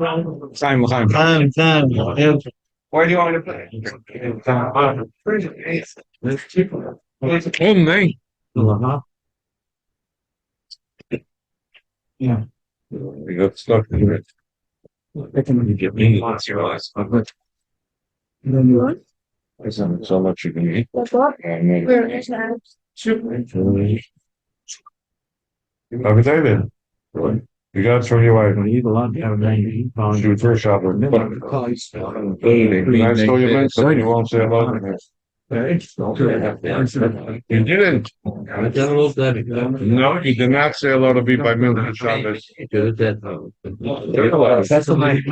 Time. Where do you want me to put it? Oh, man. Yeah. We got stuck in it. I can give me lots of realize. There's so much you can eat. Have David. You got it from your wife. You eat a lot. She was first shopper. I stole your mints, so you won't say a lot. You didn't. No, you did not say hello to me by milk and Shabbos. That's the night.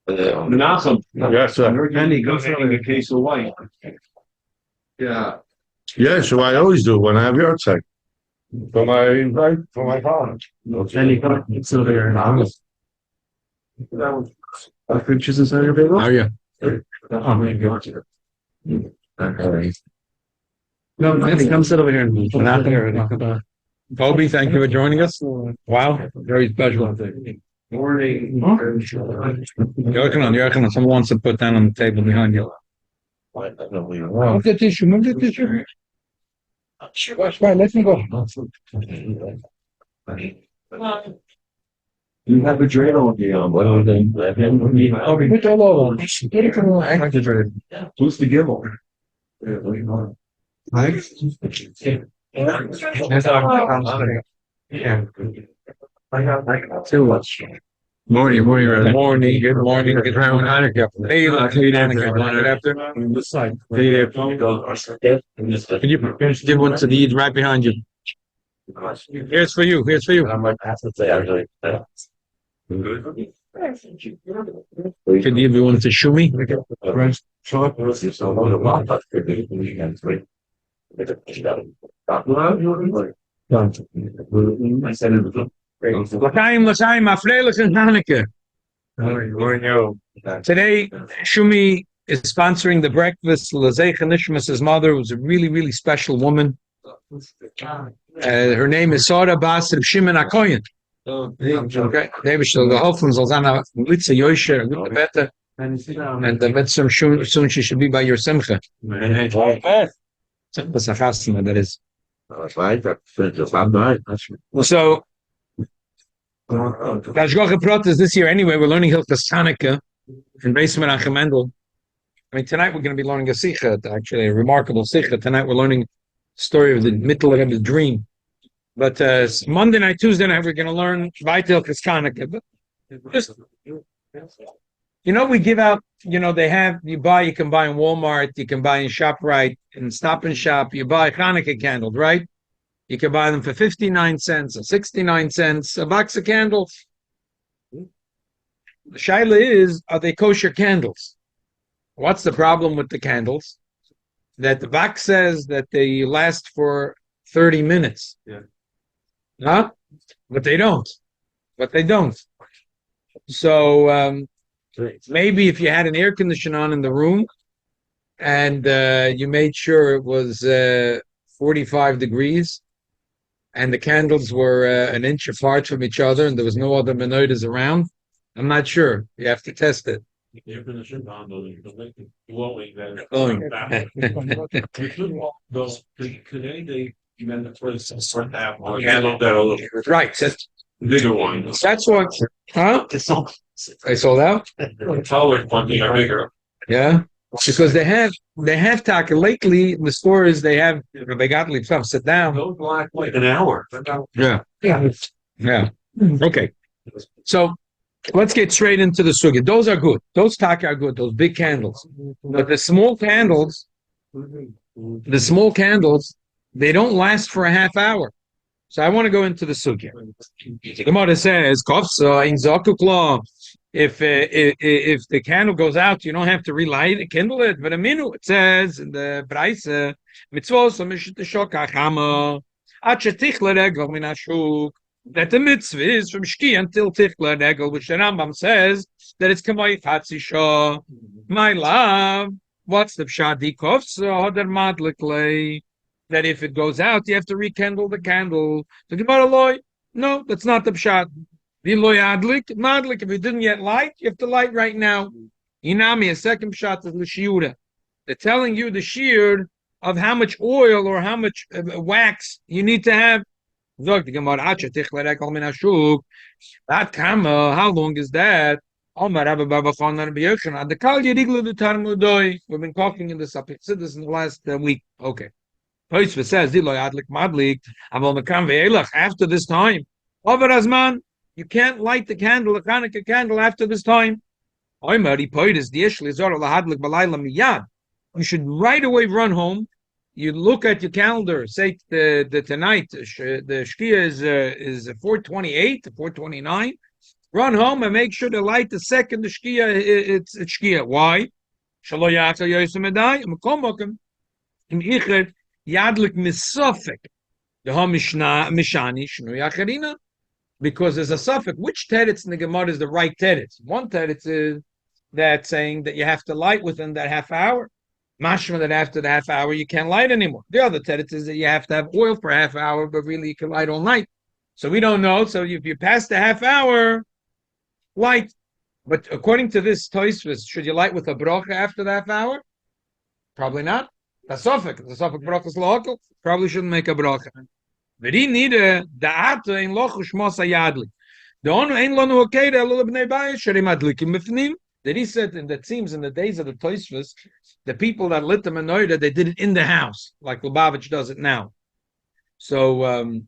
Menachem. Yes, sir. Penny goes having a case of wine. Yeah. Yeah, so I always do when I have your sake. For my father. Penny comes over here. Pictures inside your paper? Oh, yeah. No, come sit over here. We're not there. Kobe, thank you for joining us. Wow, very special. Morning. You're someone wants to put that on the table behind you. Move the tissue. Right, let me go. You have a dreidel on the what are they? Oh, we put all over. Get it from the who's the gimbal? Yeah. I got too much. Morning, good morning. Good Hanukkah. Hey, good afternoon. This side. Can you give one to the Eid right behind you? Here's for you. I might pass it actually. Can you give one to Shumi? L'chaim, afreilichen Hanukkah. Today, Shumi is sponsoring the breakfast. L'zeicha Nishmas' mother was a really, really special woman. Her name is Sarah Bas Reb Shimon HaKoyen. Okay, the Hoffman soll sein Litze Yosher, gute Bette, and with some soon she should be by your Simcha. That's a chasna, that is. So, Hashgacha Pratis this year anyway, we're learning Hilchas Hanukkah in Beis Menachem Mendel. I mean, tonight we're going to be learning a Sikha, actually a remarkable Sikha. Tonight we're learning the story of the Mittel Rebbe's dream. But Monday night, Tuesday night, we're going to learn Vaitel Hanukkah. But just, we give out, you can buy in Walmart, you can buy in ShopRite, in Stop and Shop, you buy Hanukkah candles, right? You can buy them for 59 cents or 69 cents, a box of candles. The shaila is, are they kosher candles? What's the problem with the candles? That the box says that they last for 30 minutes. Yeah. Huh? But they don't. So maybe if you had an air conditioner on in the room and you made sure it was 45 degrees and the candles were an inch apart from each other and there was no other menorahs around, I'm not sure. You have to test it. Right. Bigger ones. That's what. Huh? They sold out. Taller one, bigger. Yeah, because they have taka lately in the stores. They got to some sit down. Go black like an hour. Yeah. Okay. So let's get straight into the sugya. Those are good. Those taka are good. Those big candles, but the small candles, they don't last for a half hour. So I want to go into the sugya. The Gemara says, if the candle goes out, you don't have to relight it, kindle it. But it says in the Braise, that the mitzvah is from shki until tichla regel, which the Rambam says that it's kamay chatzisha. My love, what's the pshadi kofsa oder madlikle? That if it goes out, you have to rekindle the candle. The Gemara loy, no, that's not the pshat. Madlik. If it didn't yet light, you have to light right now. Inami, a second shot is l'shiura. They're telling you the shear of how much oil or how much wax you need to have. How long is that? We've been talking in this Apixidus in the last week. Okay. Tosfos says, after this time, you can't light the candle, the chanukkah candle after this time. You should right away run home. You look at your calendar. Say the tonight the shkia is 4:28, 4:29. Run home and make sure to light the second the shkia. It's shkia. Why? Yadlik misofik the mishani shnu yacharina, because there's a suffix. Which teretz in the Gemara is the right teretz? One teretz is that saying that you have to light within that half hour. Mashma that after the half hour you can't light anymore. The other teretz is that you have to have oil for a half hour, but really you can light all night. So we don't know. So if you pass the half hour, light. But according to this Tosfos, should you light with a bracha after the half hour? Probably not. The suffix bracha is local. Probably shouldn't make a bracha. V'ri nida da'ata in lochush mosa yadli. The one ain't lonu okeda elu b'nei bayis sherim adlikim b'fnim. That he said, and that seems in the days of the Tosfos, the people that lit the menorah, they did it in the house, like Lubavitch does it now. So,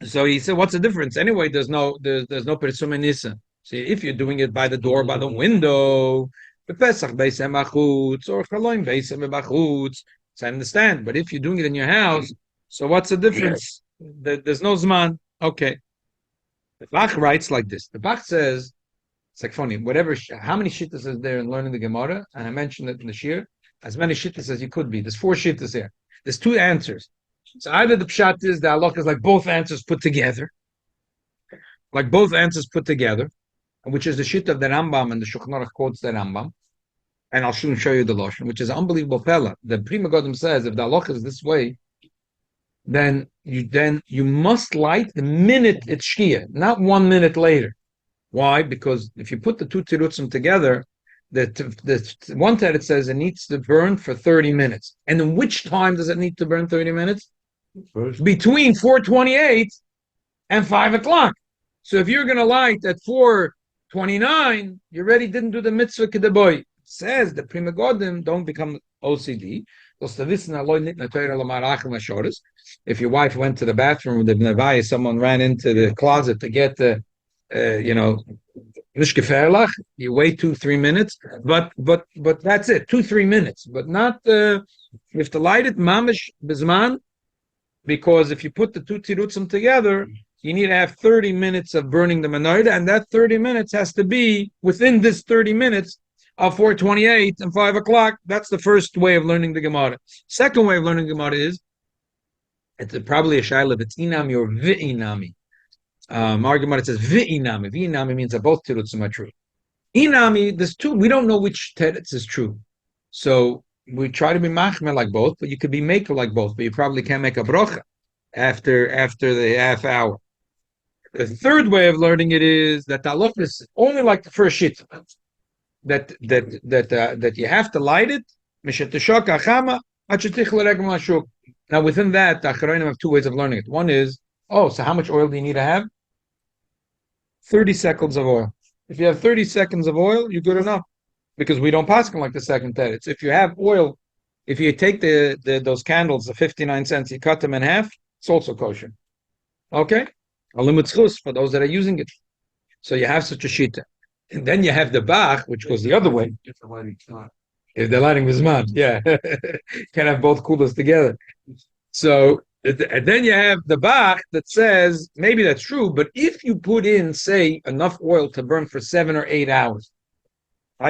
so he said, what's the difference? Anyway, there's no persuma nisa. See, if you're doing it by the door, by the window, the Pesach beisem bachutz or chaloim beisem bachutz, so I understand. But if you're doing it in your house, so what's the difference? There's no zman. Okay. The Bach writes like this. The Bach says, it's like funny, how many shittas is there in learning the Gemara? And I mentioned it in the shir, as many shittas as you could be. There's 4 shittas here. There's 2 answers. So either the pshat is the halakha is like both answers put together, which is the shit of the Rambam, and the Shulchan Aruch quotes the Rambam. And I'll soon show you the Lashon, which is an unbelievable pella. The Prima Godim says, if the halakha is this way, then you must light the minute it's shkia, not 1 minute later. Why? Because if you put the 2 tirutzim together, the one teretz says it needs to burn for 30 minutes. And in which time does it need to burn 30 minutes? Between 4:28 and 5 o'clock. So if you're going to light at 4:29, you already didn't do the mitzvah kedeboy. It says the Prima Godim don't become OCD. If your wife went to the bathroom with the Nevai, someone ran into the closet to get the nicht gefährlich, you wait 2-3 minutes, but that's it, 2-3 minutes, but not you have to light it mamish bizman, because if you put the 2 tirutzim together, you need to have 30 minutes of burning the menorah, and that 30 minutes has to be within this 30 minutes of 4:28 and 5 o'clock. That's the first way of learning the Gemara. Second way of learning the Gemara is, it's probably a shaila, it's inami or vi'inami. Our Gemara says vi'inami. Vi'inami means that both terutzim are true. Inami, there's 2. We don't know which teretz is true, so we try to be machmer like both. But you could be maker like both. But you probably can't make a bracha after the half hour. The third way of learning it is that the halakha is only like the first shit. That you have to light it. Now within that, the Acharonim have 2 ways of learning it. One is, so how much oil do you need to have? 30 seconds of oil. If you have 30 seconds of oil, you're good enough. Because we don't pass them like the second teretz. If you have oil, if you take those candles, the 59 cents, you cut them in half, it's also kosher. Okay? Alimut chus for those that are using it. So you have such a shita. And then you have the Bach, which goes the other way. If they're lighting Vizman, yeah. Can't have both coolers together. So, and then you have the Bach that says, maybe that's true, but if you put in, say, enough oil to burn for 7 or 8 hours,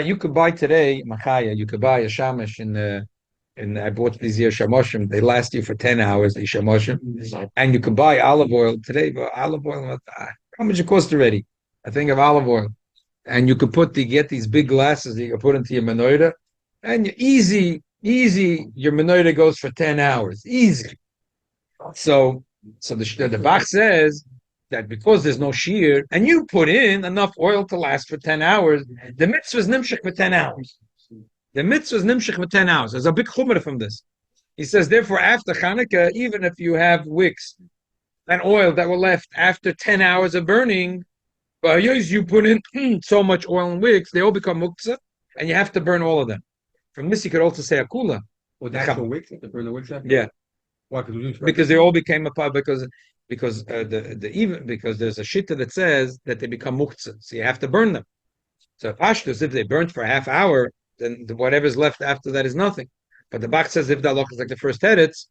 you could buy today, Machaya, you could buy a shamash I bought these here shamoshim, they last you for 10 hours, these shamoshim, and you could buy olive oil today, but olive oil, how much it cost already? A thing of olive oil. And you could get these big glasses that you can put into your menorah, and easy, your menorah goes for 10 hours. Easy. So the Bach says that because there's no shear, and you put in enough oil to last for 10 hours, the mitzvah is nimshich for 10 hours. The mitzvah is nimshich for 10 hours. There's a big chumrah from this. He says, therefore, after Chanukah, even if you have wicks and oil that were left after 10 hours of burning, but you put in so much oil and wicks, they all become muktzah, and you have to burn all of them. From this, you could also say akula. Well, the actual wicks, to burn the wicks out? Yeah. Why? Because they all became a part because there's a shitta that says that they become muktzah, so you have to burn them. So pashtus, if they burnt for a half hour, then whatever's left after that is nothing. But the Bach says if the halach is like the first heretz,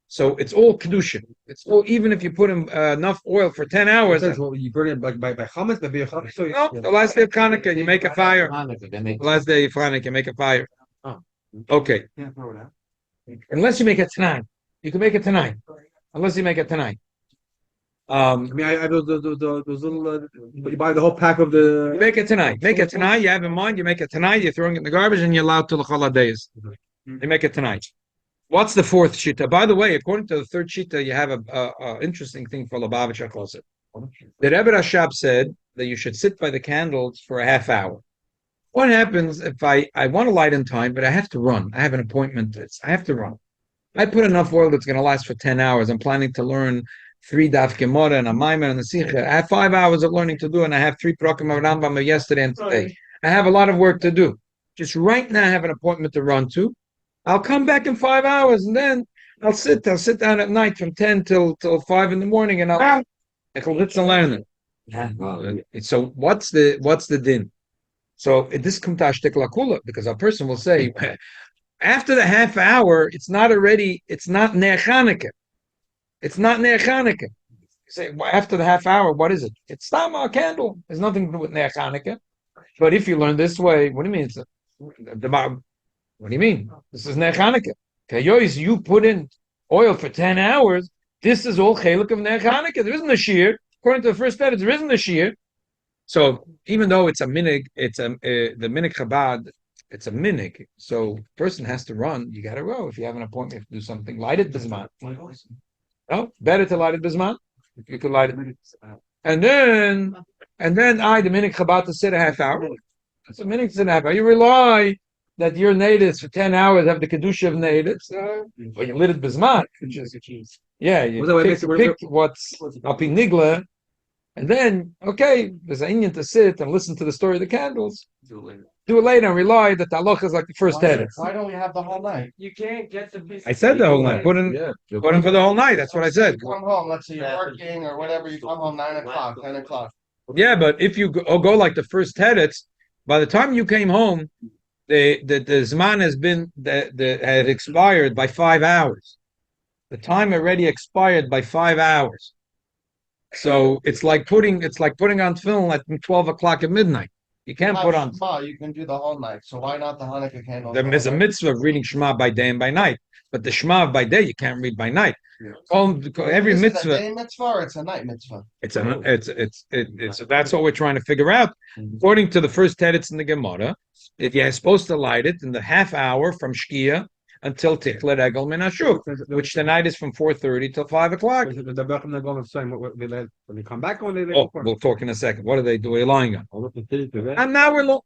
so it's all kedushin. It's all, even if you put in enough oil for 10 hours. Well, you burn it by chametz, maybe a chametz. No, the last day of Chanukah, you make a fire. The last day of Chanukah, you make a fire. Oh. Okay. Yeah, throw it out. Unless you make it tonight. You can make it tonight. Unless you make it tonight. I mean, I those little. You buy the whole pack of the. You make it tonight. Make it tonight. You have in mind. You make it tonight. You're throwing it in the garbage, and you're allowed to the holidays. You make it tonight. What's the fourth shita? By the way, according to the third shita, you have a interesting thing for Lubavitch HaChoset. The Rebbe Rashab said that you should sit by the candles for a half hour. What happens if I want to light in time, but I have to run? I have an appointment. I have to run. I put enough oil that's going to last for 10 hours. I'm planning to learn 3 daf gemara and a maimer and a sikha. I have 5 hours of learning to do, and I have 3 prakim of Rambam yesterday and today. I have a lot of work to do. Just right now, I have an appointment to run to. I'll come back in 5 hours, and then I'll sit down at night from 10 till 5 in the morning, and I'll learn it. So what's the din? So this comes to ashtek lakula, because a person will say, after the half hour, it's not ner Chanukah. It's not ner Chanukah. You say, well, after the half hour, what is it? It's a candle. There's nothing to do with ner Chanukah. But if you learn this way, what do you mean? What do you mean? This is ner Chanukah. You put in oil for 10 hours. This is all chelik of ner Chanukah. There isn't a shear. According to the first edit, there isn't a shear. So even though it's a minig, the minig Chabad, it's a minig. So person has to run. You got to go. If you have an appointment to do something, light it bisman. No, better to light it bisman. If you could light it, and then the minig Chabad to sit a half hour. That's a minig to sit a half hour. You rely that your natives for 10 hours have the kedusha of natives. Well, you lit it bisman. Yeah, you pick what's up in nigla. And then, okay, there's an Indian to sit and listen to the story of the candles. Do it later and rely that the halacha is like the first head. Why don't we have the whole night? You can't get the. I said the whole night. Put in for the whole night. That's what I said. Come home. Let's say you're working or whatever. You come home 9 o'clock, 10 o'clock. Yeah, but if you go like the first headets, by the time you came home, the zman had expired by 5 hours. The time already expired by 5 hours. So it's like putting on film at 12 o'clock at midnight. You can't put on. Shema, you can do the whole night. So why not the Hanukkah candle? There's a mitzvah of reading Shema by day and by night, but the Shema by day you can't read by night. Yeah. Every mitzvah. Is it a day mitzvah or it's a night mitzvah? It's that's what we're trying to figure out. According to the first teretz in the Gemara, if you're supposed to light it in the half hour from Shkia until Tichler Egel Min Hashuk, which tonight is from 4:30 till 5 o'clock. When they come back, we'll talk in a second. What are they lying on? And now we'll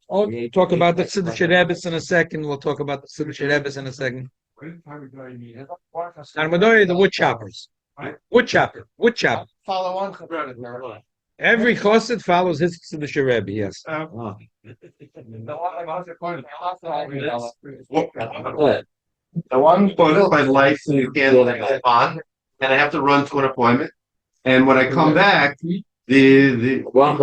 talk about the Siddur Sherebes in a second. We'll talk about the Siddur Sherebes in a second. And the wood choppers. Wood chopper. Follow on. Every chassid follows his Siddur Sherebes, yes. The one put my lights and the candle on, and I have to run to an appointment. And when I come back, the go out.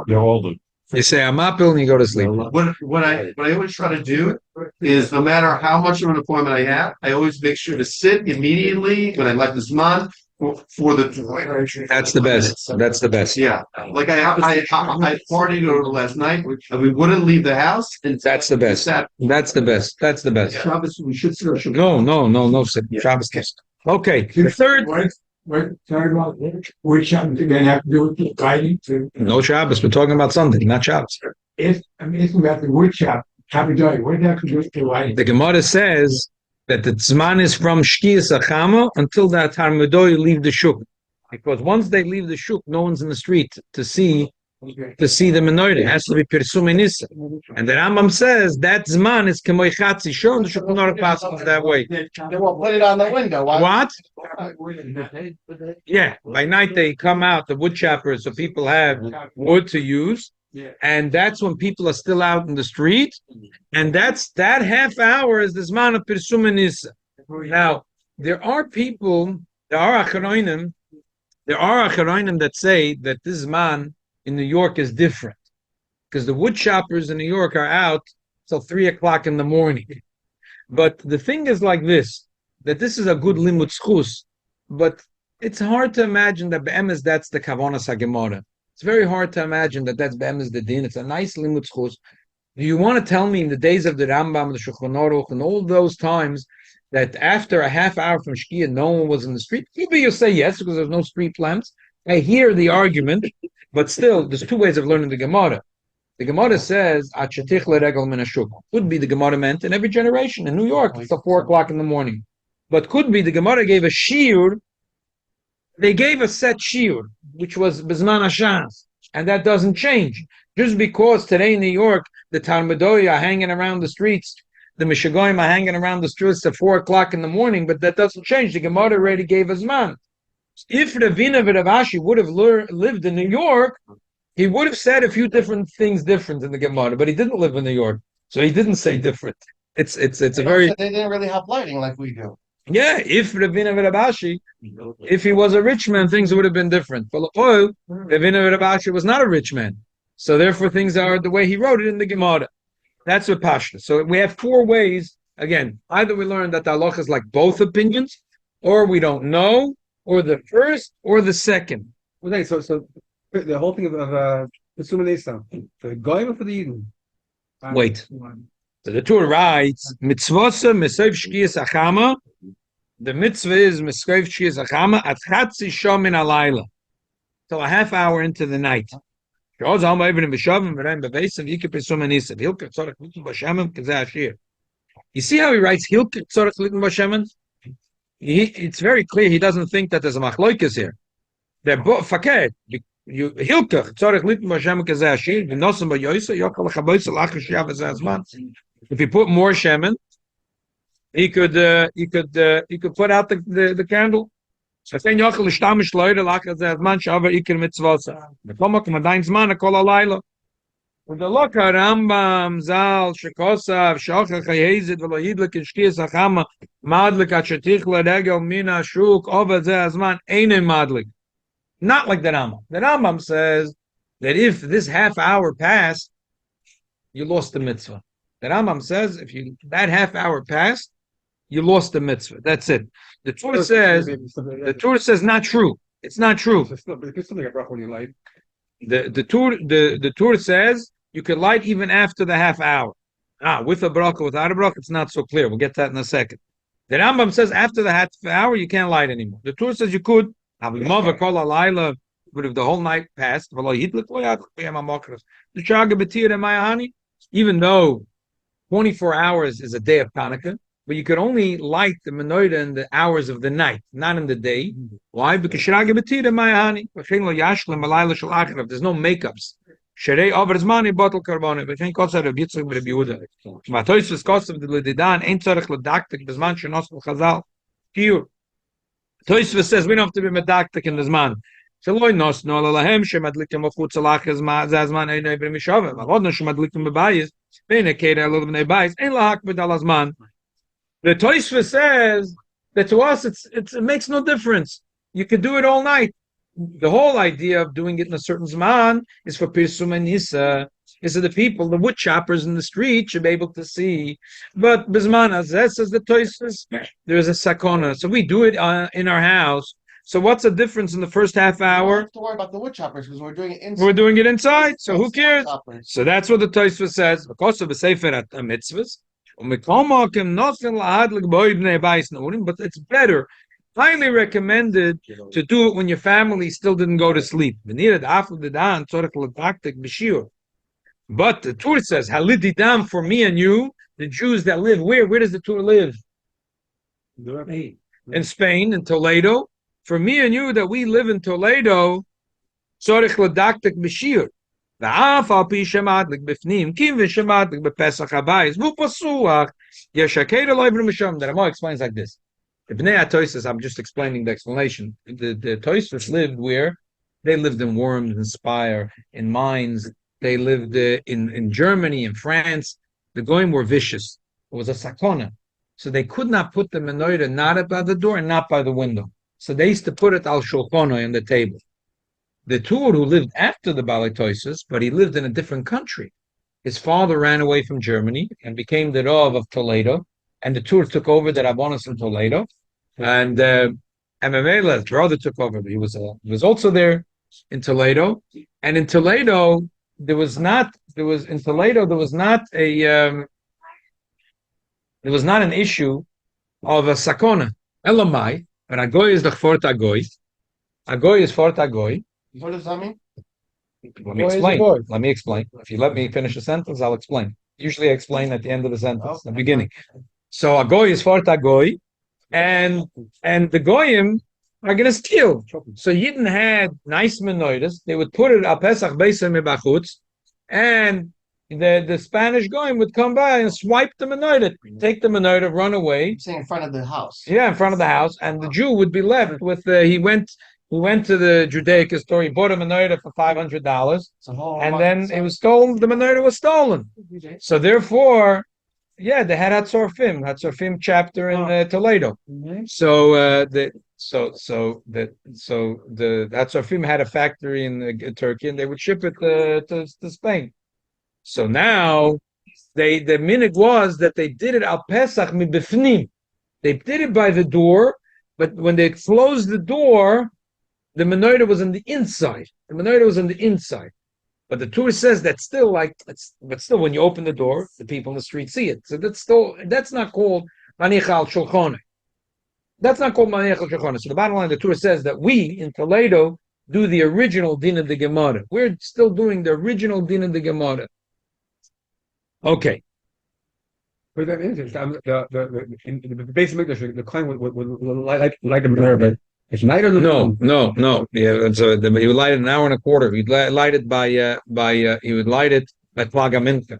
You're older. You say I'm up and you go to sleep. What I always try to do is, no matter how much of an appointment I have, I always make sure to sit immediately when I let this month for the. That's the best. That's the best. Yeah, like I partied over last night, and we wouldn't leave the house. And that's the best. That's the best. That's the best. Shabbos, we should. No. Shabbos. Okay. The third. Which Shabbos again have to do with the guiding to? No Shabbos. We're talking about Sunday, not Shabbos. I'm asking about the wood shop. What does that have to do with the lighting? The Gemara says that the Zman is from Shkiyas Achama until the Tarmudoi leave the Shuk. Because once they leave the Shuk, no one's in the street to see the menorah. It has to be Pirsum Nisa. And the Rambam says that Zman is Kemoi Chatzi Shor, and the Shuk menorah passes that way. They will put it on the window. Why? What? Yeah, by night they come out, the wood choppers, so people have wood to use. And that's when people are still out in the street. And that half hour is the Zman of Pirsum Nisa. Now, there are Acharonim that say that this Zman in New York is different. Because the wood choppers in New York are out till 3 o'clock in the morning. But the thing is like this, that this is a good limud schus, but it's hard to imagine that be'emes that's the kavanas hagemara. It's very hard to imagine that that's be'emes the din. It's a nice limud schus. Do you want to tell me in the days of the Rambam, the Shulchan Aruch, and all those times that after a half hour from Shkia, no one was in the street? Maybe you'll say yes, because there's no street lamps. I hear the argument, but still, there's two ways of learning the Gemara. The Gemara says, could be the Gemara meant in every generation. In New York, it's till 4 o'clock in the morning. But could be the Gemara gave a shiur. They gave a set shiur, which was Bizman Hashas, and that doesn't change. Just because today in New York, the Talmudoi are hanging around the streets, the Mishagoyim are hanging around the streets at 4 o'clock in the morning, but that doesn't change. The Gemara already gave a Zman. If Ravina V'Ravashi would have lived in New York, he would have said a few different things different in the Gemara, but he didn't live in New York, so he didn't say different. It's a very. They didn't really have lighting like we do. Yeah, if Ravina V'Ravashi, if he was a rich man, things would have been different. But Ravina V'Ravashi was not a rich man, so therefore things are the way he wrote it in the Gemara. That's what Pashta. So we have 4 ways. Again, either we learn that the halacha is like both opinions, or we don't know, or the first or the second. Okay, so the whole thing of Pirsum Nisa, for the Goyim or for the Yidden? Wait. So the Torah writes, Mitzvosa Mesev Shkiyas Achama. The mitzvah is Mesev Shkiyas Achama at Chatzi Shom min Alayla. Till a half hour into the night. It's You see how he writes Hilkeh Tzorech Litten B'Shemen? It's very clear he doesn't think that there's a machloikas here. They're both fakir. Hilkeh Tzorech Litten B'Shemen Kazeh Ashir V'Nosem B'Yoysa Yokal Chaboysa Lachar Shiav Azman. If you put more shemen, he could put out the candle. So saying Yokal Shtamish Loyre Lachar Azman Shavar Iker Mitzvosa. The Komak Madain Zman Kol Alayla. Und der Locker Rambam Zal Shekosav Shocha Chayezit V'lo Yidlik in Shkiyas Achama Madlik at Shetichle Regel Mina Shuk Over Zeh Azman Einen Madlik. Not like the Rambam. The Rambam says that if this half hour passed, you lost the mitzvah. The Rambam says if that half hour passed, you lost the mitzvah. That's it. The Torah says not true. It's not true. It's still like a bracha when you light. The Torah says you could light even after the half hour. With a bracha, without a bracha, it's not so clear. We'll get that in a second. The Rambam says after the half hour you can't light anymore. The Torah says you could. But if the whole night passed, even though 24 hours is a day of chanukkah, but you could only light the menorah in the hours of the night, not in the day. Why? Because there's no makeups. Sherei over zmani bottle carbone. But kein kosher Rabbi Yitzchak Rabbi Yehuda. Matois was kosher the ledidan ain't tzarich ledaktik bezman shenos chazal. Pure. Toisva says we don't have to be medaktik in the zman. Shaloi nos no lalahem shemadlikim v'chutz alach zazman ein never mishavim. Avodno shemadlikim bebayis. Bein akeda a little bit bebayis. Ein lahak b'dal azman. The Toisva says that to us it makes no difference. You could do it all night. The whole idea of doing it in a certain zman is for Pirsum and Nisa. Is that the people, the wood choppers in the street, should be able to see. But Bizman Azeh says the Toisvus, there is a sakona. So we do it in our house. So what's the difference in the first half hour? We don't have to worry about the wood choppers because we're doing it inside. We're doing it inside. So who cares? Choppers. So that's what the Toisvus says. Because of the Sefer at mitzvahs. But it's better. Highly recommended to do it when your family still didn't go to sleep. But the Torah says, Halididam for me and you, the Jews that live where? Where does the Torah live? in Spain, in Toledo. For me and you that we live in Toledo, tzorich ladaktek b'shir. ואף על פי שמדליק בפנים, כי ושמדליק בפסח הבייס, והוא פסוח, יש הקטע לא יבנו משם. The Rama explains like this. The Bnei HaToysos, I'm just explaining the explanation. The Toysos lived where? They lived in Worms, in Spire, in mines. They lived in Germany, in France. The Goyim were vicious. It was a sakona. So they could not put the menorah not by the door and not by the window. So they used to put it al shulchana on the table. The Tur who lived after the Balei Toysos, but he lived in a different country. His father ran away from Germany and became the Rav of Toledo, and the Tur took over the Rabbonos in Toledo, and Mamela's brother took over. He was also there in Toledo, and in Toledo there was not an issue of a sakona. Elamai, but Agoy is the fort Agoy. Agoy is fort Agoy. What does that mean? Let me explain. Let me explain. If you let me finish a sentence, I'll explain. Usually I explain at the end of the sentence, the beginning. So Agoy is fort Agoy, and the Goyim are going to steal. So Yidden had nice menorahs. They would put it al Pesach Beisim Mebachutz, and the Spanish Goyim would come by and swipe the menorah, take the menorah, run away. I'm saying in front of the house. Yeah, in front of the house, and the Jew would be left with he went to the Judaic store. He bought a menorah for $500, and then it was stolen. The menorah was stolen. So therefore, yeah, they had Hatzorfim chapter in Toledo. So the Hatzorfim had a factory in Turkey, and they would ship it to Spain. So now the minhag was that they did it al Pesach mibifnim. They did it by the door, but when they closed the door, the menorah was on the inside. The menorah was on the inside. But the Torah says that still but still when you open the door, the people in the street see it. So that's not called maniach al shulchana. That's not called maniach al shulchana. So the bottom line, the Torah says that we in Toledo do the original din of the Gemara. We're still doing the original din of the Gemara. Okay. But that is the basic English, the client would like the menorah, but it's night or the No. Yeah, he would light it an hour and a quarter. He'd light it by plagaminta.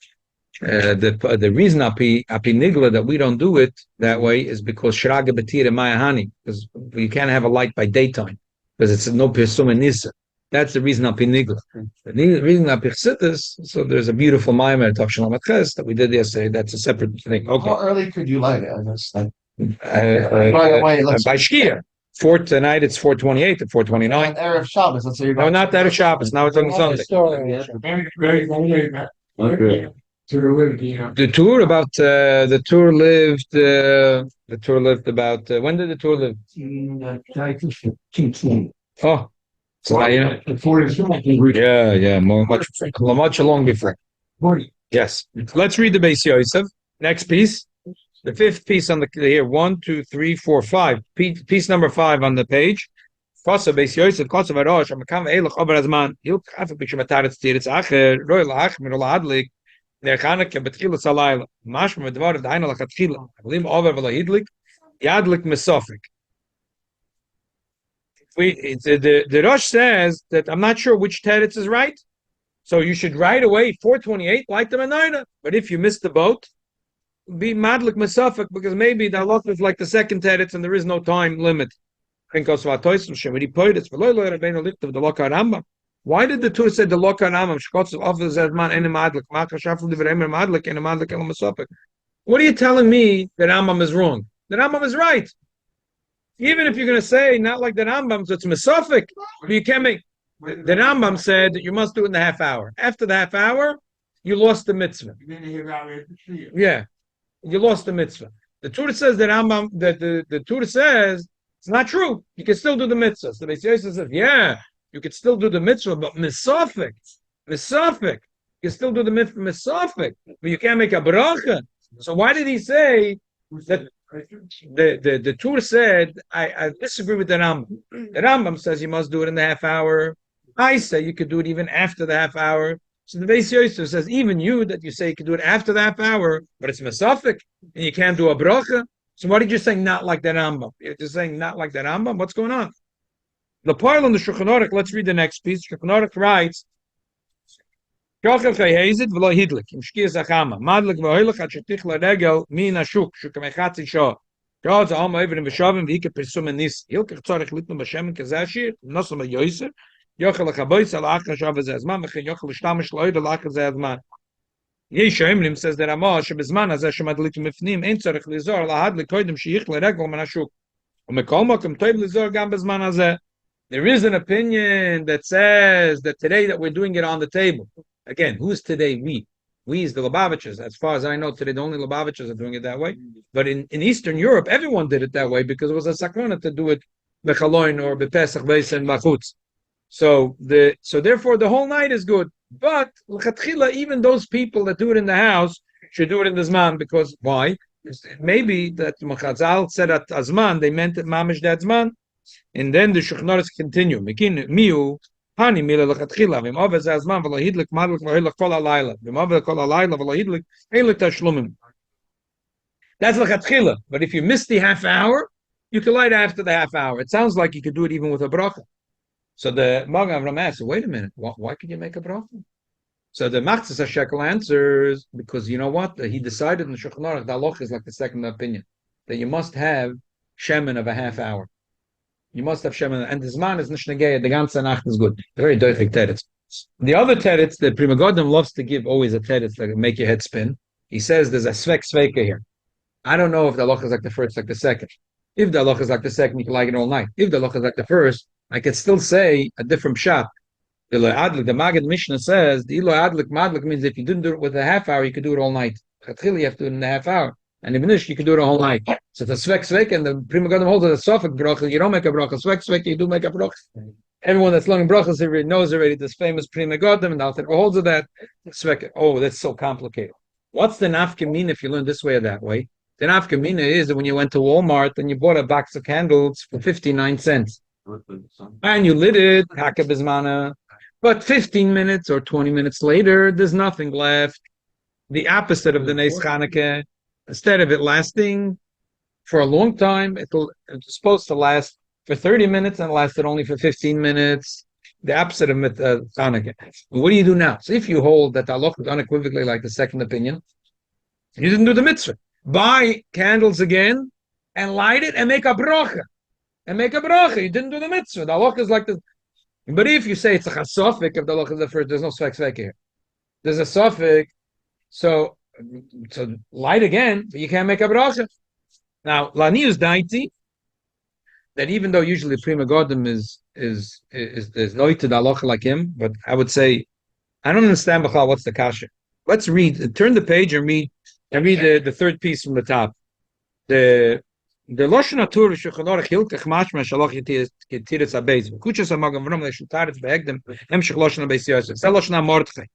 The reason api nigla that we don't do it that way is because shraga betira mayahani, because you can't have a light by daytime because it's no pirsum nisa. That's the reason api nigla. The reason api chsitis. So there's a beautiful maimer that we did yesterday. That's a separate thing. Okay. How early could you light it? I guess. By shkia. Tonight it's 4:28 to 4:29. Erev Shabbos. Let's say you're No, not Erev Shabbos. Now it's on Sunday. Okay. The tour lived about when did the tour live? Oh, so yeah, much long before. Yes. Let's read the Beis Yosef. Next piece. The fifth piece on the here, 1, 2, 3, 4, 5. Piece number 5 on the page. Kosa Beis Yosef, Kosa Varosh, Amakam Eilach Ober Azman, Hilk Afik Bishmataretz Tiritz Acher, Roy Lach, Mir Adlik, Der Chanukah Betchilas Alayla, Mashma Medvar of Daina Lachatchila, Avlim Over Velahidlik, Yadlik Mesofik. The Rosh says that I'm not sure which teretz is right, so you should right away 4:28 light the menorah. But if you miss the boat, be madlik mesafik, because maybe the halach is like the second teretz and there is no time limit. Why did the Torah say the lokar Rambam? What are you telling me that Rambam is wrong? The Rambam is right. Even if you're going to say not like the Rambam, so it's mesafik, you can't make. The Rambam said that you must do it in the half hour. After the half hour, you lost the mitzvah. Yeah. You lost the mitzvah. The Torah says that the Torah says it's not true. You can still do the mitzvah. So the Beis Yosef says, yeah, you can still do the mitzvah, but misafik. You can still do the mitzvah misafik, but you can't make a bracha. So why did he say that the Torah said, I disagree with the Rambam. The Rambam says you must do it in the half hour. I say you could do it even after the half hour. So the Beis Yosef says, even you that you say you can do it after the half hour, but it's mesafik, and you can't do a bracha. So why did you say not like that Rambam? You're just saying not like that Rambam? What's going on? The Poil on the Shulchan Aruch, let's read the next piece. Shulchan Aruch writes, Yochel chayhezit v'lo hidlik, im shkiyas achama, madlik v'hoilach at shetich l'regel min hashuk, shukam shah. God's all my even in Beshavim, v'hike persum in nis, hilkach tzorech litnu b'shem kazashir, nosam yoiser, yochel achabois al achar shav azman, v'chen yochel ishtamish lo'id al achar azman. Yesh Emrim says that Amah shebizman hazeh shemadlik mifnim, ein tzorech lizor lahadlik koidem sheyich l'regel min hashuk. Umekol makom toiv lizor gam bezman hazeh. There is an opinion that says that today that we're doing it on the table. Again, who's today? We. We is the Lubavitchers. As far as I know, today the only Lubavitchers are doing it that way. But in Eastern Europe, everyone did it that way because it was a sakrona to do it bechaloin or bepesach beis and machutz. So therefore the whole night is good. But l'chatchila, even those people that do it in the house should do it in the zman, because why? Maybe that Chazal said at azman they meant it mamish that zman. And then the Shulchan Aruch continue. Mekin miu hani mila lechatchila. V'im over zazman v'lo hidlik madlik v'hoilach kol halayla. V'im over kol halayla v'lo hidlik eilik tashlumim. That's lechatchila. But if you miss the half hour, you can light after the half hour. It sounds like you could do it even with a bracha. So the Magen Avram asks, wait a minute, why can you make a bracha? So the Machzis HaShekel answers, because you know what? He decided in the Shulchan Aruch, the halacha is like the second opinion, that you must have shemen of a half hour. You must have shemen, and the zman is nishnagei. The ganze nacht is good. Very doichik teretz. The other teretz, the Pri Megadim loves to give always a teretz that make your head spin. He says there's a svek sveka here. I don't know if the halacha is like the first, like the second. If the halacha is like the second, you can like it all night. If the halacha is like the first, I could still say a different shot. The Maggid Mishnah says the ilo adlik madlik means if you didn't do it with a half hour, you could do it all night. You have to do it in a half hour. And even if you can do it a whole night. So the svek svek and the Pri Megadim holds that the sofik bracha, you don't make a bracha. Svek svek, you do make a bracha. Everyone that's learning brachas knows already this famous Pri Megadim, and Alter holds of that. Svek. Oh, that's so complicated. What's the nafkamina if you learn this way or that way? The nafkamina is that when you went to Walmart and you bought a box of candles for 59 cents. And you lit it, hakabizmana. But 15 minutes or 20 minutes later, there's nothing left. The opposite of the Neis Chanukah. Instead of it lasting for a long time, it's supposed to last for 30 minutes and lasted only for 15 minutes. The opposite of Chanukah. What do you do now? So if you hold that the halacha is unequivocally like the second opinion, you didn't do the mitzvah. Buy candles again and light it and make a bracha. You didn't do the mitzvah. The halacha is like this. But if you say it's a chasofik, if the halacha is the first, there's no svek here. There's a sofik, so light again, but you can't make a bracha. Now, lani is daiti, that even though usually Pri Megadim is loy to the halacha like him, but I would say, I don't understand b'chal what's the kasha. Let's read, turn the page and read the third piece from the top. The Lashon HaTorah Shulchan Aruch Hilkach Mashma Shalach Yetiretz HaBeis V'kuchas HaMagen Avram Le'Shutaretz Be'egdem Emshech Lashon HaBeis Yosef Zeh Lashon HaMordechai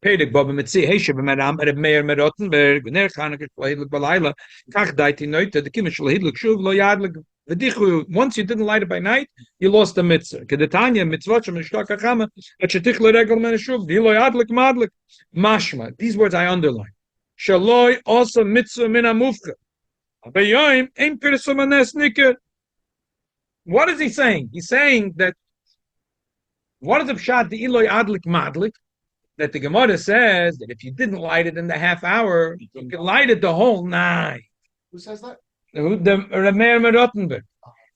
Perek Bo B'Metzi Heishe B'Meram Reb Meir Merottenberg V'ner Chanukah Shlo Hidlik B'Layla Kach Daiti Noite D'Kim Shlo Hidlik Shuv Lo Yadlik V'Dichu. Once you didn't light it by night, you lost the mitzvah. Kedetanya Mitzvot Shem Nishtak HaChama Et Shetich L'Regel Men Shuv V'Lo Yadlik Madlik Mashma. These words I underline. Shaloi also mitzvah min HaMufcha. What is he saying? He's saying that what is the pshat the Eloi Adlik Madlik? That the Gemara says that if you didn't light it in the half hour, you can light it the whole night. Who says that? The Remeir Merottenberg.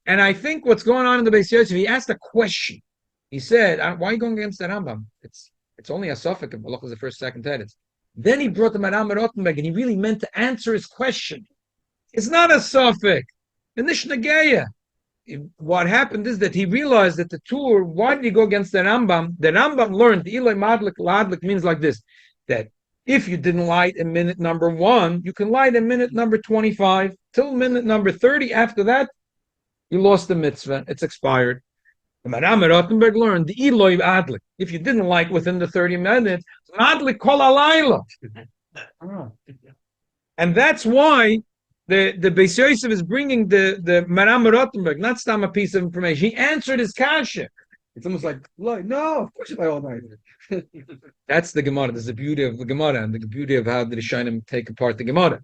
And I think what's going on in the Beis Yosef, he asked a question. He said, why are you going against the Rambam? It's only a suffix of Malach is the first, second teretz. Then he brought the Maram Merottenberg and he really meant to answer his question. It's not a suffix. The Nishnageya. What happened is that he realized that the tour, why did he go against the Rambam? The Rambam learned, the Eloi Madlik Ladlik means like this, that if you didn't light in minute number 1, you can light in minute number 25, till minute number 30. After that, you lost the mitzvah. It's expired. The Maram Rottenberg learned, the Eloi Adlik. If you didn't light within the 30 minutes, Madlik Kol Halayla. And that's why the Beis Yosef is bringing the Maram Rottenberg, not stam a piece of information. He answered his kasha. It's almost like, no, of course you buy all night. That's the Gemara. That's the beauty of the Gemara and the beauty of how the Rishonim take apart the Gemara.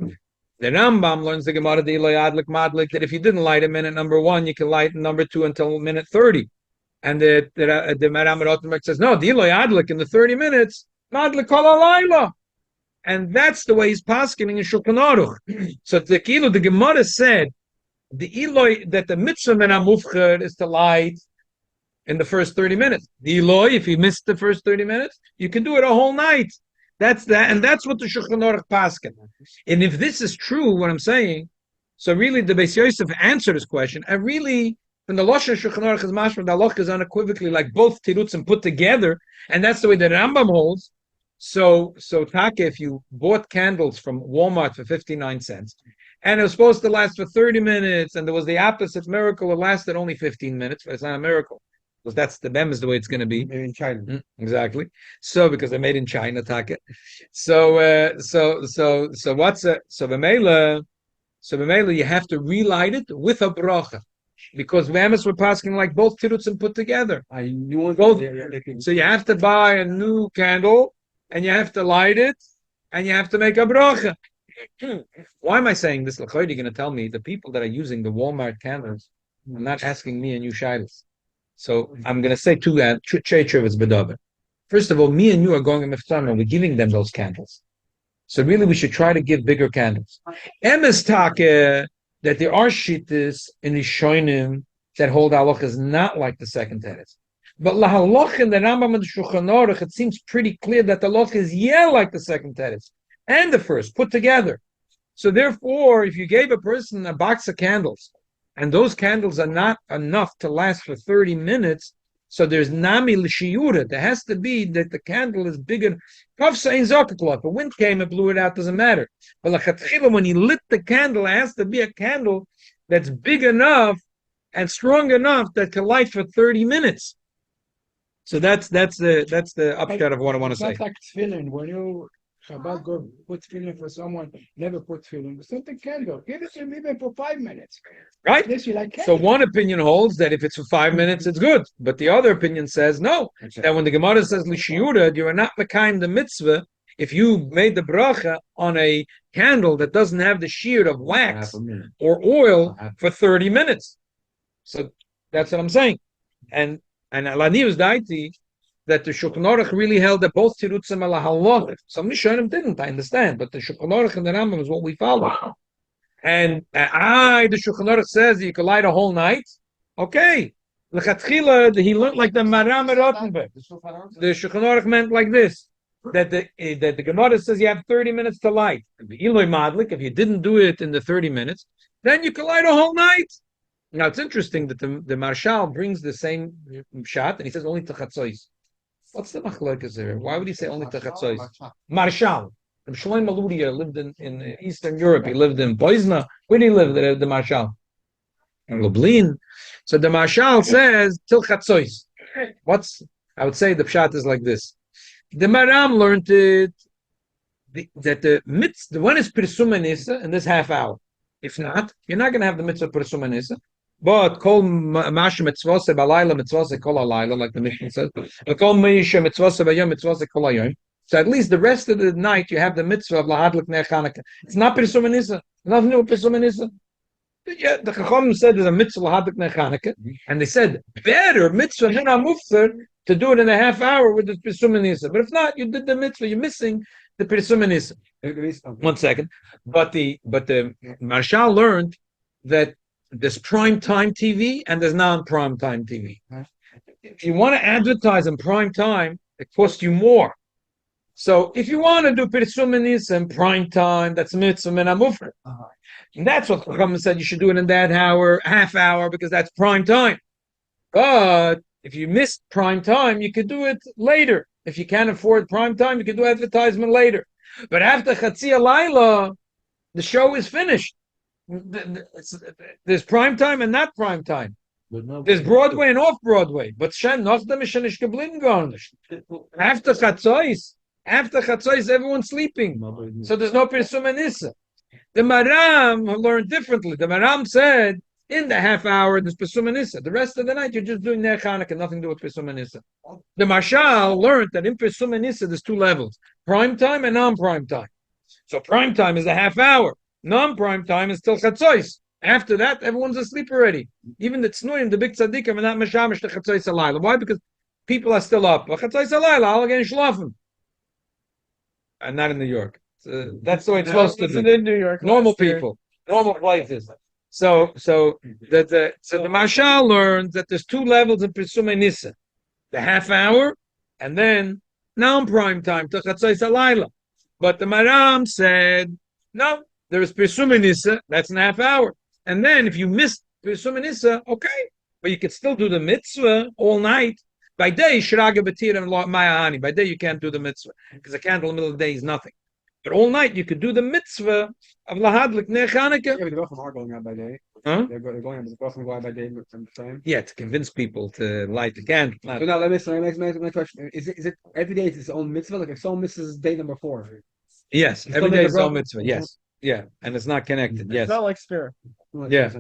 The Rambam learns the Gemara the Eloi Adlik Madlik that if you didn't light at minute number 1, you can light number 2 until minute 30. And the Maram Rottenberg says, no, the Eloi Adlik in the 30 minutes, Madlik Kol Alayla. And that's the way he's paskening in Shulchan Aruch. So the Gemara said, the Eloi, that the mitzvah min hamufcher is to light in the first 30 minutes. The Eloi, if you missed the first 30 minutes, you can do it a whole night. That's that, and that's what the Shulchan Aruch pasken. And if this is true, what I'm saying, so really the Beis Yosef answered this question, and really, from the Lashon Shulchan Aruch is mashma, the halacha is unequivocally like both tirutzim put together, and that's the way that Rambam holds. So Taka, if you bought candles from Walmart for 59 cents, and it was supposed to last for 30 minutes, and there was the opposite miracle, it lasted only 15 minutes, but it's not a miracle. Because that's the them is the way it's going to be. Maybe in China. Exactly. So because they're made in China, Taka. So B'meila, you have to relight it with a bracha. Because Vamas were passing like both tirutzim put together. So you have to buy a new candle, and you have to light it, and you have to make a bracha. Why am I saying this? You're going to tell me the people that are using the Walmart candles are not asking me and you shilas. So I'm going to say two churches bedover. First of all, me and you are going to Miftar and we're giving them those candles. So really, we should try to give bigger candles. Emes take that there are shittas in Rishonim that hold halacha is not like the second teretz. But la halacha in the Rambam and the Shulchan Aruch, it seems pretty clear that the halacha is like the second teretz and the first put together. So therefore, if you gave a person a box of candles, and those candles are not enough to last for 30 minutes, so there's nami l'shiyura. There has to be that the candle is bigger. If a wind came and blew it out, doesn't matter. But when he lit the candle, it has to be a candle that's big enough and strong enough that can light for 30 minutes. So that's the upshot of what I want to say. It's not like tefillin. When you Shabbat go put tefillin for someone, never put tefillin. But something candle. Give it to him even for 5 minutes. Right? This you like So one opinion holds that if it's for 5 minutes, it's good. But the other opinion says no. That when the Gemara says l'shiyura, you are not mekayim the mitzvah if you made the bracha on a candle that doesn't have the shear of wax or oil for 30 minutes. So that's what I'm saying. And Alani was daiti that the Shulchan Aruch really held that both tirutzim ala halach. Some Rishonim didn't, I understand, but the Shulchan Aruch and the Rambam is what we follow. And the Shulchan Aruch says you can light a whole night. Okay. L'chatchila, he learned like the Maram Rottenberg. The Shulchan Aruch meant like this, that the Gemara says you have 30 minutes to light. Eloi Madlik, if you didn't do it in the 30 minutes, then you can light a whole night. Now it's interesting that the Marshal brings the same shot and he says only Tachatzois. What's the machlokes there? Why would he say only Tachatzois? Marshal. The Shloim Maludia lived in Eastern Europe. He lived in Poizna. Where did he live, the Marshal? In Lublin. So the Marshal says Til Chatzois. I would say the pshat is like this. The Maram learned it that the one is Pirsum Nisa in this half hour. If not, you're not going to have the mitzvah Pirsum Nisa. But kol mash mitzvose balayla mitzvose kol alayla, like the Mishnah says. Kol meisha mitzvose bayom mitzvose kol hayom. So at least the rest of the night you have the mitzvah of lahadlik nech chanukkah. It's not Pirsum Nisa. Nothing to do with Pirsum Nisa. Yeah, the Chacham said there's a mitzvah lahadlik nech chanukkah, and they said better mitzvah min hamufzer to do it in a half hour with the Pirsum Nisa. But if not, you did the mitzvah. You're missing the Pirsum Nisa. 1 second. But the Marshal learned that there's prime time TV and there's non-prime time TV. If you want to advertise in prime time, it costs you more. So if you want to do Pirsum Nisa in prime time, that's mitzvah min hamufzer. And that's what Chacham said you should do it in that half hour, because that's prime time. But if you missed prime time, you could do it later. If you can't afford prime time, you can do advertisement later. But after Chatzi Alayla, the show is finished. There's prime time and not prime time. There's Broadway and off Broadway. But after Chatzois, everyone's sleeping. So there's no Pirsum Nisa. The Maram learned differently. The Maram said in the half hour there's Pirsum Nisa. The rest of the night you're just doing Ner Chanukah, nothing to do with Pirsum Nisa. The Marshal learned that in Pirsum Nisa there's two levels: prime time and non-prime time. So prime time is a half hour. Non-prime time is till Chatzos. After that, everyone's asleep already. Even the Tznuim, the big tzaddikim, are not mashamish to Chatzos Alayla. Why? Because people are still up. Chatzos Alayla, all again schlafen. And not in New York. That's the way it's supposed to be. in New York. Normal people, normal places. So the Mashal learns that there's two levels of Pesumei Nisa. The half hour, and then non-prime time, to Chatzos Alayla. But the Maram said, no, there is Pesumei Nisa, that's an half hour. And then if you missed Pesumei Nisa, okay, but you could still do the mitzvah all night. By day, Shiraga Batir and Mayahani. By day, you can't do the mitzvah because a candle in the middle of the day is nothing. But all night, you could do the mitzvah of Lahadlik Ner Chanukah. Yeah, but the Rochim are going out by day. Huh? They're going out, but the Rochim go out by day from the time. Yeah, to convince people to light the candle. So now let me my question. Is it every day it's its own mitzvah? Like if someone misses day number 4. Yes, You every still day make is a all bracha? mitzvah. Yes, yeah, and it's not connected. Yes, It's not like spare. Yeah.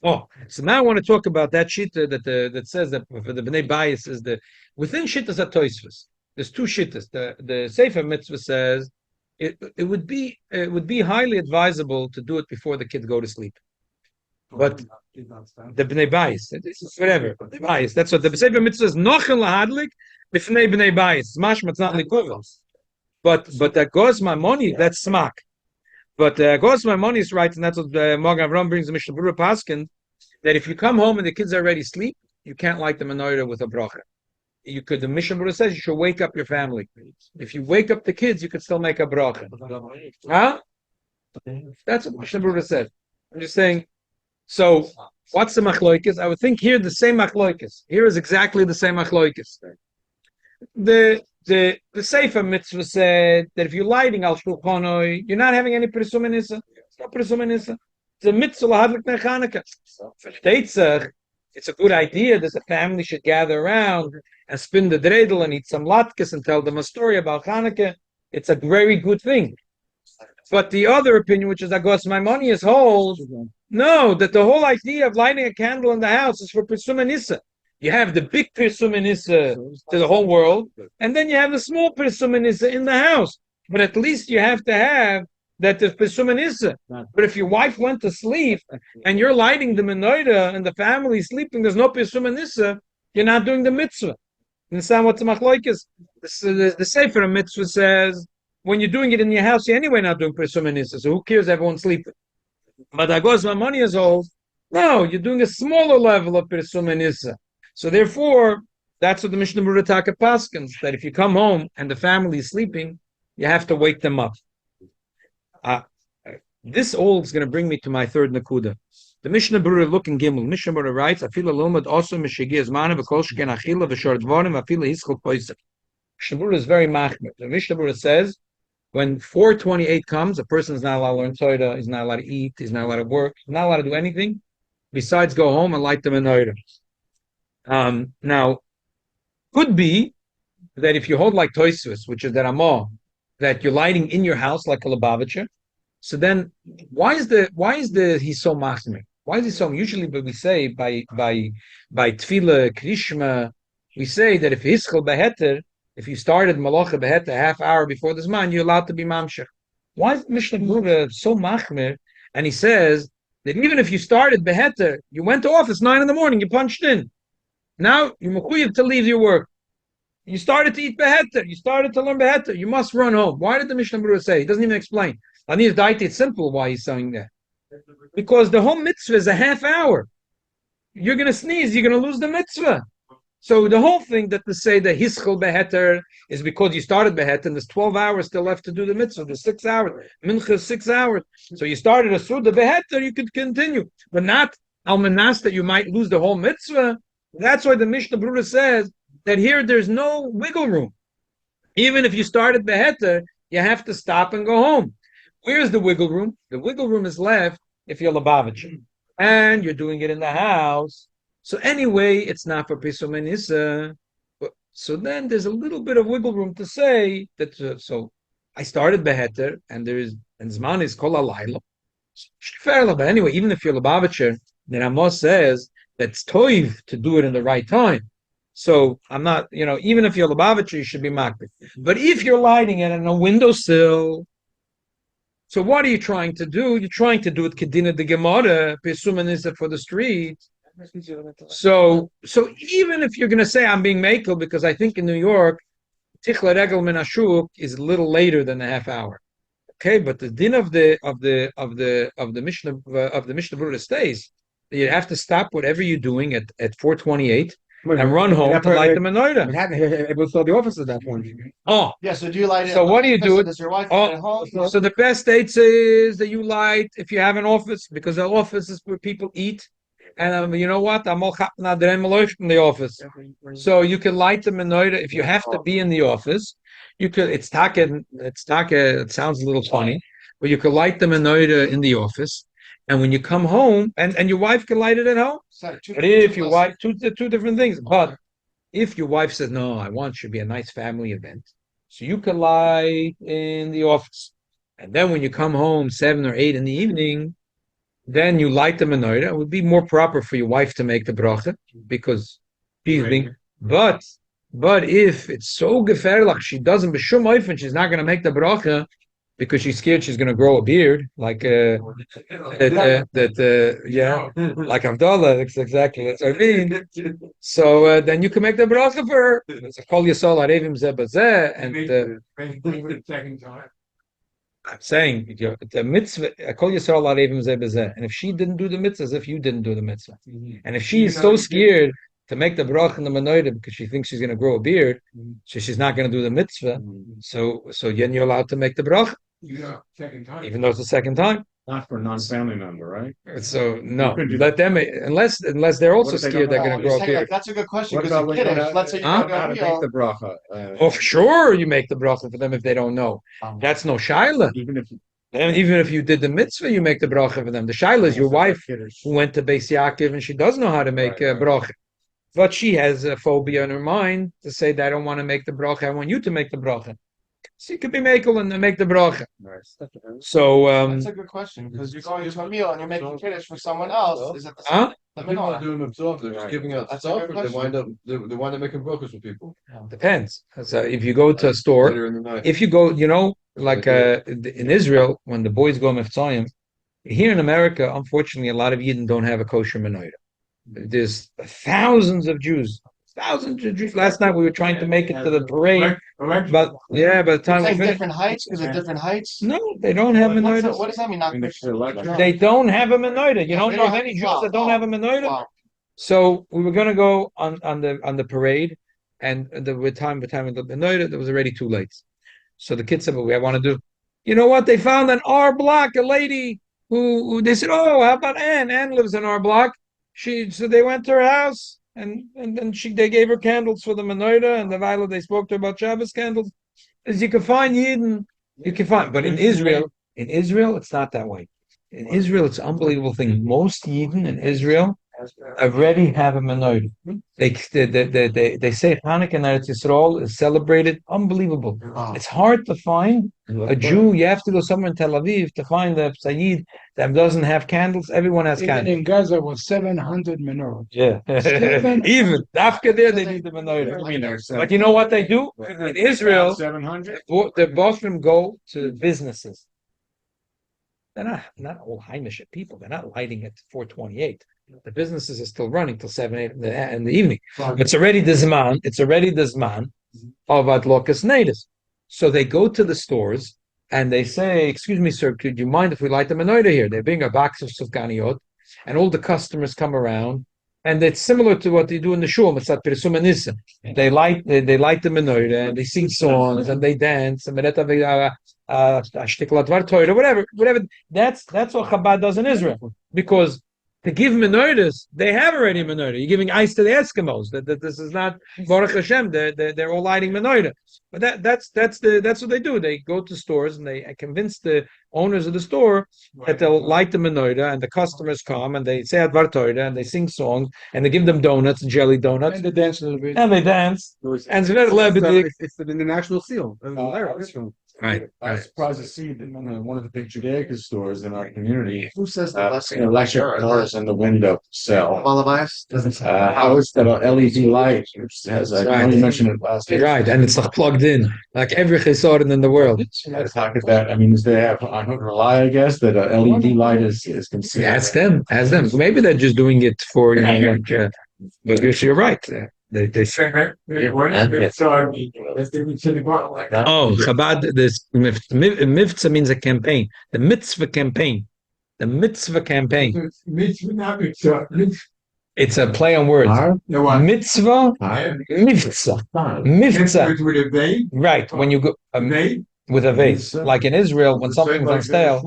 Oh, so now I want to talk about that shita that says that for the bnei bayis is the within shittas atoisvus. There's two shittas. The Sefer Mitzvah says it would be highly advisable to do it before the kids go to sleep. But the bnei bayis, it's whatever bnei bayis. That's what the Sefer Mitzvah is. Nochen lahadlik b'fnei bnei bayis. Mashma, it's not likuvel. But that goes my money. That's smak. But goes my money is right, and that's what Morgan Avram brings the Mishnah Berurah Paskin, that if you come home and the kids are already asleep, you can't light the menorah with a bracha. You could. The Mishnah Berurah says you should wake up your family. If you wake up the kids, you could still make a bracha. Huh? That's what Mishnah Berurah said. I'm just saying. So what's the machloikis? I would think here the same machloikis. Here is exactly the same machloikis. The Sefer Mitzvah said that if you're lighting al shulchanoi, you're not having any presuming nisa. It's not presuming nisa. It's a mitzvah lahadlik ner Chanukah. For Teitzach, it's a good idea that the family should gather around and spin the dreidel and eat some latkes and tell them a story about Chanukah. It's a very good thing. But the other opinion, which is Agos Maimonides, holds no, that the whole idea of lighting a candle in the house is for presuming nisa. You have the big Pirsum Nisa to the whole world, and then you have the small Pirsum Nisa in the house. But at least you have to have that the Pirsum Nisa. But if your wife went to sleep and you're lighting the menorah and the family is sleeping, there's no Pirsum Nisa, you're not doing the mitzvah. You understand what the machloik is? The Sefer Mitzvah says when you're doing it in your house, you're anyway not doing Pirsum Nisa. So who cares? Everyone's sleeping. But Agos my money is old. No, you're doing a smaller level of Pirsum Nisa. So therefore, that's what the Mishnah Berurah Taka paskins, that if you come home and the family is sleeping, you have to wake them up. This all is going to bring me to my third nakuda. The Mishnah Berurah look in Gimel. Mishnah Berurah writes, "Afila lomad also mishigi ezmana v'kol sheken achila v'shor dvorim afila hischol poisek." Mishnah Berurah is very machmir. The Mishnah Berurah says, when 4:28 comes, a person is not allowed to learn Torah, he's not allowed to eat, he's not allowed to work, he's not allowed to do anything besides go home and light the menorah. Now, could be that if you hold like Toysvis, which is that Ramah, that you're lighting in your house like a Lubavitcher, so then why is he's so machmir? Why is he so? Usually, but we say by Tefillah Krishma, we say that if Hischel Beheter, if you started Malacha Beheter half hour before this man, you're allowed to be Mamshech. Why is Mishnah Berurah so machmir? And he says that even if you started Beheter, you went to office 9 a.m, you punched in. Now you're mechuyev to leave your work. You started to eat beheter. You started to learn beheter. You must run home. Why did the Mishnah Berurah say? He doesn't even explain. It's simple why he's saying that. Because the whole mitzvah is a half hour. You're going to sneeze. You're going to lose the mitzvah. So the whole thing that to say that hischel beheter is because you started beheter and there's 12 hours still left to do the mitzvah. There's 6 hours. Mincha is 6 hours. So you started a suda beheter, you could continue. But not almanas that you might lose the whole mitzvah. That's why the Mishnah Berurah says that here there's no wiggle room. Even if you started beheter, you have to stop and go home. Where's the wiggle room? The wiggle room is left if you're Lubavitcher. And you're doing it in the house. So anyway, it's not for Pisum and Issa. So then there's a little bit of wiggle room to say that, so I started beheter, and Zman is kol alayla. But anyway, even if you're Lubavitcher, then Amos says, that's toiv to do it in the right time. So I'm not, even if you're Lubavitcher, you should be makbid. But if you're lighting it on a windowsill, so what are you trying to do? You're trying to do it kedina de gemara, pesuman is for the street. So even if you're going to say I'm being makel, because I think in New York, tichla regel min ashuk is a little later than a half hour. Okay, but the din of the Mishnah Berurah stays. You have to stop whatever you're doing at 4:28 and run home to light the menorah. It was still the office at that point. Oh, Yeah, so do you light it? so what do you do? Does your wife light it at home? So the best dates is that you light if you have an office, because the office is where people eat. And you know what? I'm all in the office. So you can light the menorah if you have to be in the office. You could. It's taka. It sounds a little funny, but you could light the menorah in the office, and when you come home, and your wife can light it at home. But if your wife, two different things. But if your wife says no, I want it to be a nice family event, so you can light in the office, and then when you come home 7 or 8 in the evening, then you light the menorah. It would be more proper for your wife to make the bracha because she's being. But if it's so gefährlich, she doesn't b'shum oifen, she's not going to make the bracha because she's scared she's going to grow a beard, like like Abdullah. That's exactly that's what I mean. So then you can make the bracha for her. It's a kol yisol arevim zeh bazeh, and Second time. I'm saying the mitzvah, kol yisrael arevim zeh bezeh. And if she didn't do the mitzvah, as if you didn't do the mitzvah. And if she is so scared to make the bracha in the menorah because she thinks she's going to grow a beard, so she's not going to do the mitzvah. So then you're allowed to make the bracha, Second time. even though it's the second time. Not for a non-family member, right? So no, let them unless they're also scared they're going to grow a beard. That's a good question What because about a kiddush, how let's say you Huh? go to to a make meal. the bracha? Oh, for sure, you make the bracha for them if they don't know. That's no shaila. Even if And even if you did the mitzvah, you make the bracha for them. The shaila is your wife who went to Beis Yaakov and she does know how to make a bracha. But she has a phobia in her mind to say that I don't want to make the bracha, I want you to make the bracha. So you could be makel and make the bracha. So That's a good question because you're going to a meal and you're making kiddush for someone else. Is it the Huh? the People are menorah? doing themselves. They're just giving out That's a stuff, good and they wind up question. they wind up making brokers with people Depends. So if you go to a store, later in the night. if you go, like in Israel, when the boys go Miftzayim, here in America, unfortunately, a lot of Yidden don't have a kosher menorah. There's thousands of Jews. Last night we were trying to make it to the parade, but by the time It's we like finished, different heights because of different heights. no, they don't have menorahs. What does that mean? Not They don't have a menorah. You don't They know don't of any have- Jews that don't have a menorah. Wow. So we were going to go on the parade, and the time of the menorah, it was already too late. So the kids said, "What we want to do?" You know what? They found on our block a lady who they said, "Oh, how about Ann? Ann lives in our block." So they went to her house, and then they gave her candles for the menorah, and the Viola they spoke to her about Shabbos candles. As you can find Yidden, you can find, but in Israel, it's not that way. In Israel, it's an unbelievable thing. Most Yidden in Israel already have a menorah. They say Hanukkah in Eretz Yisrael is celebrated. Unbelievable. It's hard to find a Jew. You have to go somewhere in Tel Aviv to find a Sayyid that doesn't have candles. Everyone has Even candles. in Gaza was 700 menorahs. Yeah. Even after there, they need the menorah. But you know what they do in Israel? 700. The Boston go to businesses. They're not all Heimish people. They're not lighting at 4:28. The businesses are still running till 7, 8 in the evening. It's already the Zman. It's already the Zman of Adlokas Neidas. So they go to the stores and they say, "Excuse me, sir, could you mind if we light the menorah here?" They bring a box of sufganiyot, and all the customers come around. And it's similar to what they do in the shul. They light the menorah and they sing songs and they dance and whatever. That's what Chabad does in Israel. Because to give menorahs, they have already menorah. You're giving ice to the Eskimos. That this is not Baruch Hashem. They're all lighting menorah. But that's what they do. They go to stores and they convince the owners of the store that they'll light the menorah, and the customers come and they say Advar Torah and they sing songs and they give them donuts, jelly donuts, And they dance a little bit. and they dance. And It's the national seal. Right. I was surprised to see that in one of the big Judaica stores in our community, Who says the blessing? electric cars in the window to sell. Malabias? House that an LED light has, I Right. know you mentioned it last week. Right, and it's like plugged in, like every chesaron in the world. Talk at that. I mean, is they have on Rely, I guess, that a LED light is considered. Ask them, ask them. Maybe they're just doing it for, like, but you're right. They say, oh, Chabad, this mitzvah means a campaign. The mitzvah campaign. The mitzvah campaign. It's a play on words. Mitzvah, mitzvah, mitzvah. Right, when you go with a vase, like in Israel, when something's on sale.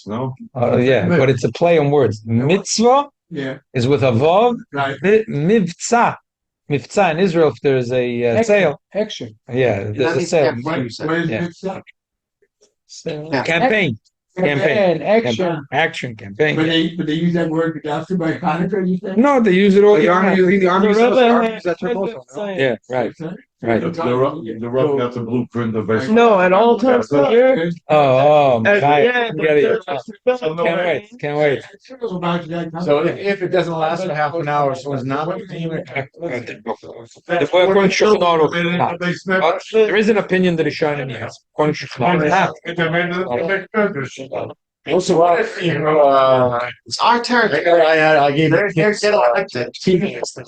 No? Yeah, but it's a play on words. Mitzvah is with a vav. Mivtza. Mivtza in Israel, if there's a sale. Action. Yeah, there's a sale. Campaign. Campaign. Action. Action campaign. But they use that word after by Hanukkah, you think? No, they use it all the time. The army says that term also, no? Yeah, right. Right. The rough got the blueprint of basically. No, at all times of year. Oh, Yeah, can't wait. Can't wait. So if it doesn't last for half an hour, so it's not. There is an opinion that is shown in the house. Also, It's our territory. I gave They're getting elected.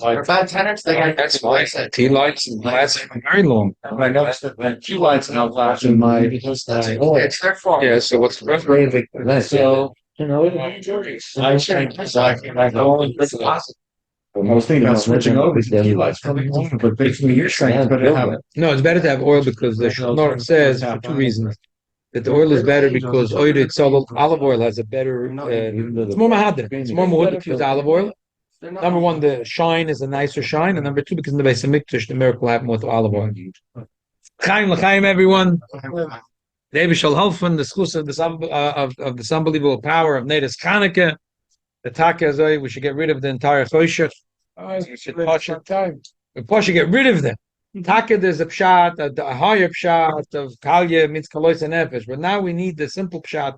like Bad tenants, they got. That's why tea lights last very long. I noticed that two lights now flash in my. It's their fault. Yeah. So what's the So I changed. Most thing about switching over is key lights from home, but basically you're saying it's better to have it. No, it's better to have oil because the Shulchan says for two reasons. That the oil is better because olive oil has a better, it's more mahadr. It's more mahadr to use olive oil. Number one, the shine is a nicer shine. And number two, because in the Beis HaMikdash, the miracle happened with olive oil. Chaim l'chaim, everyone. David shall helfen the schus of this unbelievable power of Neidas Chanukah. The Taka Zoy, we should get rid of the entire kosher. We should get rid of them. Taka, there's a pshat, a higher pshat of kalya means kalois and nefesh, but now we need the simple pshat,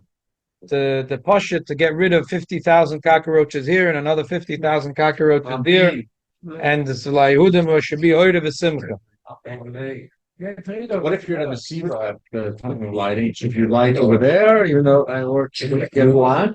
the pasha to get rid of 50,000 cockroaches here and another 50,000 cockroaches there, and it's like Yehudim should be oid of a simcha. What if you're in a receiver at the time of lighting? Should you light over there, or should you get one?